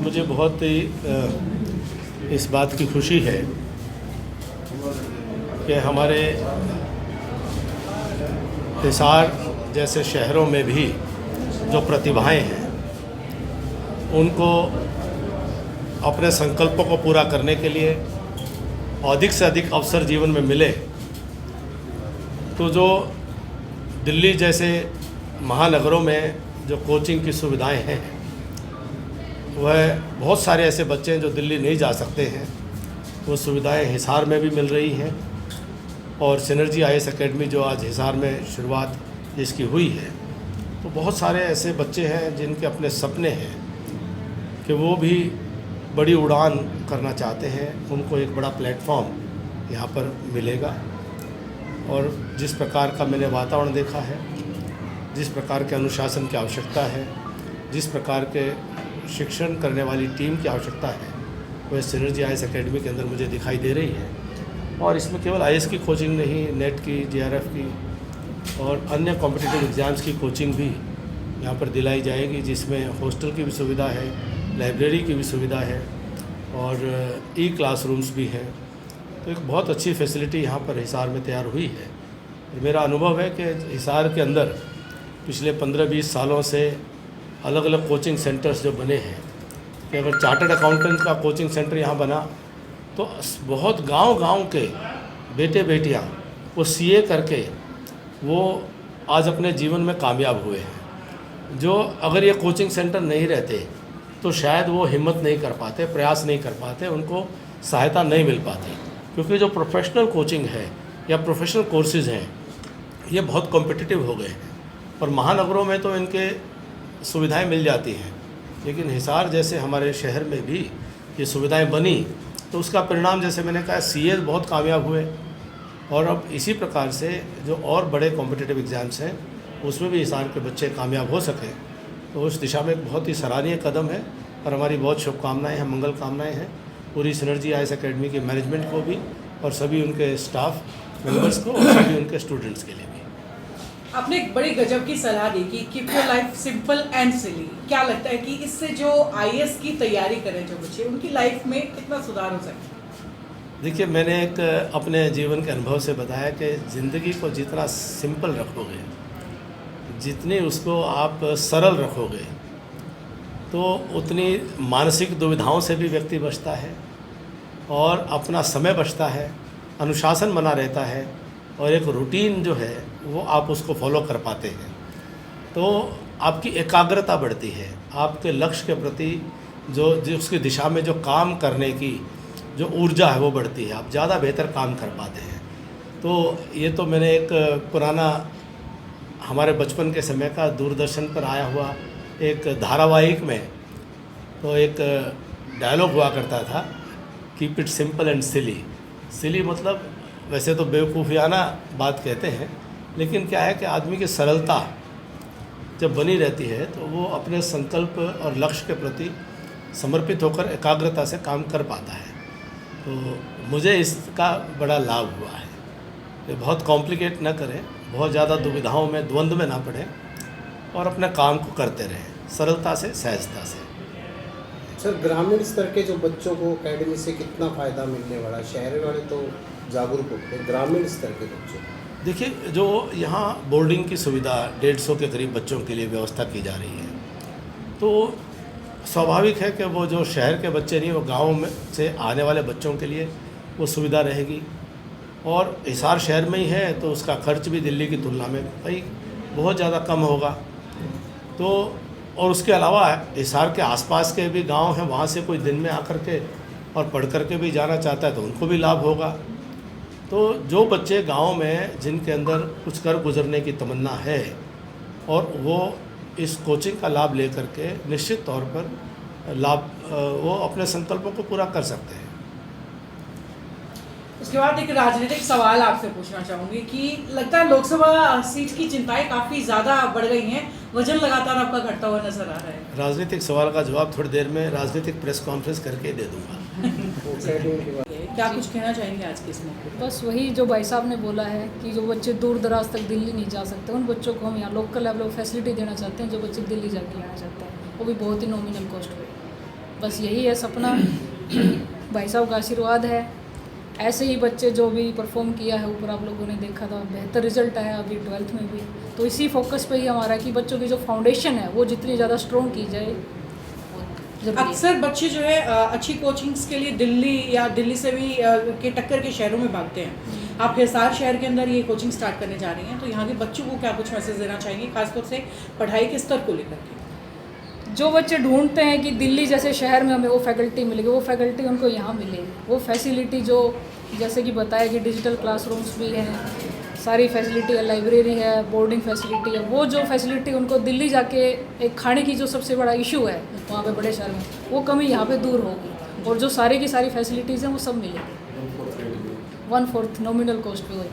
मुझे बहुत ही इस बात की खुशी है कि हमारे हिसार जैसे शहरों में भी जो प्रतिभाएं हैं उनको अपने संकल्पों को पूरा करने के लिए अधिक से अधिक अवसर जीवन में मिले, तो जो दिल्ली जैसे महानगरों में जो कोचिंग की सुविधाएं हैं वह बहुत सारे ऐसे बच्चे हैं जो दिल्ली नहीं जा सकते हैं, वो सुविधाएं हिसार में भी मिल रही हैं। और सिनर्जी आईएएस एकेडमी जो आज हिसार में शुरुआत जिसकी हुई है, तो बहुत सारे ऐसे बच्चे हैं जिनके अपने सपने हैं कि वो भी बड़ी उड़ान करना चाहते हैं, उनको एक बड़ा प्लेटफॉर्म यहाँ पर मिलेगा। और जिस प्रकार का मैंने वातावरण देखा है, जिस प्रकार के अनुशासन की आवश्यकता है, जिस प्रकार के शिक्षण करने वाली टीम की आवश्यकता है, वह सिनर्जी आईएएस एकेडमी के अंदर मुझे दिखाई दे रही है। और इसमें केवल आईएएस की कोचिंग नहीं, नेट की, जेआरएफ की और अन्य कॉम्पिटिटिव एग्ज़ाम्स की कोचिंग भी यहाँ पर दिलाई जाएगी, जिसमें हॉस्टल की भी सुविधा है, लाइब्रेरी की भी सुविधा है और ई क्लासरूम्स भी हैं। तो एक बहुत अच्छी फैसिलिटी यहाँ पर हिसार में तैयार हुई है। मेरा अनुभव है कि हिसार के अंदर पिछले 15-20 सालों से अलग अलग कोचिंग सेंटर्स जो बने हैं, कि अगर चार्टर्ड अकाउंटेंट का कोचिंग सेंटर यहाँ बना तो बहुत गांव-गांव के बेटे बेटियाँ वो सीए करके वो आज अपने जीवन में कामयाब हुए हैं। जो अगर ये कोचिंग सेंटर नहीं रहते तो शायद वो हिम्मत नहीं कर पाते, प्रयास नहीं कर पाते, उनको सहायता नहीं मिल पाती। क्योंकि जो प्रोफेशनल कोचिंग है या प्रोफेशनल कोर्सेज़ हैं ये बहुत कॉम्पिटिटिव हो गए हैं और महानगरों में तो इनके सुविधाएं मिल जाती हैं, लेकिन हिसार जैसे हमारे शहर में भी ये सुविधाएं बनी तो उसका परिणाम, जैसे मैंने कहा, सीए बहुत कामयाब हुए। और अब इसी प्रकार से जो और बड़े कॉम्पिटिटिव एग्ज़ाम्स हैं उसमें भी हिसार के बच्चे कामयाब हो सकें, तो उस दिशा में एक बहुत ही सराहनीय कदम है। और हमारी बहुत शुभकामनाएँ हैं, मंगल कामनाएँ हैं पूरी सिनर्जी आईएएस एकेडमी के मैनेजमेंट को भी और सभी उनके स्टाफ मेंबर्स को और सभी उनके स्टूडेंट्स के लिए भी। आपने एक बड़ी गजब की सलाह दी कि keep your life simple and silly. क्या लगता है कि इससे जो आईएएस की तैयारी करें जो बच्चे, उनकी लाइफ में कितना सुधार हो सकता है? देखिए, मैंने एक अपने जीवन के अनुभव से बताया कि ज़िंदगी को जितना सिंपल रखोगे, जितनी उसको आप सरल रखोगे, तो उतनी मानसिक दुविधाओं से भी व्यक्ति बचता है और अपना समय बचता है, अनुशासन बना रहता है और एक रूटीन जो है वो आप उसको फॉलो कर पाते हैं। तो आपकी एकाग्रता बढ़ती है, आपके लक्ष्य के प्रति जो उसकी दिशा में जो काम करने की जो ऊर्जा है वो बढ़ती है, आप ज़्यादा बेहतर काम कर पाते हैं। तो ये तो मैंने एक पुराना हमारे बचपन के समय का दूरदर्शन पर आया हुआ एक धारावाहिक में तो एक डायलॉग हुआ करता था, कीप इट सिंपल एंड सिली। सिली मतलब वैसे तो बेवकूफ़ियाना बात कहते हैं, लेकिन क्या है कि आदमी की सरलता जब बनी रहती है तो वो अपने संकल्प और लक्ष्य के प्रति समर्पित होकर एकाग्रता से काम कर पाता है। तो मुझे इसका बड़ा लाभ हुआ है कि बहुत कॉम्प्लिकेट न करें, बहुत ज़्यादा दुविधाओं में, द्वंद्व में ना पड़ें और अपने काम को करते रहें सरलता से, सहजता से। सर, ग्रामीण स्तर के जो बच्चों को एकेडमी से कितना फ़ायदा मिलने वाला? शहर वाले तो जागरूक होते हैं, ग्रामीण स्तर के बच्चों, देखिए, जो यहाँ बोर्डिंग की सुविधा 150 के करीब बच्चों के लिए व्यवस्था की जा रही है, तो स्वाभाविक है कि वो जो शहर के बच्चे नहीं, वो गाँव में से आने वाले बच्चों के लिए वो सुविधा रहेगी। और हिसार शहर में ही है तो उसका खर्च भी दिल्ली की तुलना में भाई बहुत ज़्यादा कम होगा। तो और उसके अलावा हिसार के आसपास के भी गांव हैं, वहाँ से कोई दिन में आकर के और पढ़ कर के भी जाना चाहता है तो उनको भी लाभ होगा। तो जो बच्चे गांव में जिनके अंदर कुछ कर गुजरने की तमन्ना है और वो इस कोचिंग का लाभ लेकर के निश्चित तौर पर वो अपने संकल्पों को पूरा कर सकते हैं। उसके बाद एक राजनीतिक सवाल आपसे पूछना चाहूँगी कि लगता है लोकसभा सीट की चिंताएं काफ़ी ज़्यादा बढ़ गई हैं, वजन लगातार आपका घटता हुआ नजर आ रहा है। राजनीतिक सवाल का जवाब थोड़ी देर में राजनीतिक प्रेस कॉन्फ्रेंस करके दे दूंगा। क्या कुछ कहना चाहेंगे आज के इस मौके पर? बस वही जो भाई साहब ने बोला है कि जो बच्चे दूर दराज तक दिल्ली नहीं जा सकते, उन बच्चों को हम यहाँ लोकल लेवल पर फैसिलिटी देना चाहते हैं। जो बच्चे दिल्ली जाके लेना चाहते हैं वो भी बहुत ही नॉमिनल कॉस्ट पे। बस यही है सपना कि भाई साहब का आशीर्वाद है, ऐसे ही बच्चे जो भी परफॉर्म किया है ऊपर आप लोगों ने देखा था, बेहतर रिजल्ट आया अभी 12th में भी। तो इसी फोकस पे ही हमारा कि बच्चों की जो फाउंडेशन है वो जितनी ज़्यादा स्ट्रॉन्ग की जाए। अक्सर बच्चे जो है अच्छी कोचिंग्स के लिए दिल्ली या दिल्ली से भी के टक्कर के शहरों में भागते हैं। आप हिसार शहर के अंदर ये कोचिंग स्टार्ट करने जा रही हैं, तो यहाँ के बच्चों को क्या कुछ मैसेज देना चाहेंगे, खासतौर से पढ़ाई के स्तर को लेकर के? जो बच्चे ढूंढते हैं कि दिल्ली जैसे शहर में हमें वो फैकल्टी मिलेगी, वो फैकल्टी उनको यहाँ मिलेगी। वो फैसिलिटी जो जैसे कि बताया कि डिजिटल क्लासरूम्स भी हैं, सारी फैसिलिटी है, लाइब्रेरी है, बोर्डिंग फैसिलिटी है, वो जो फैसिलिटी उनको दिल्ली जाके एक खाने की जो सबसे बड़ा इशू है वहाँ पे बड़े शहर में, वो कमी यहाँ पे दूर होगी और जो सारी की सारी फैसिलिटीज़ हैं वो सब मिलेगी 1/4 नॉमिनल कॉस्ट पे।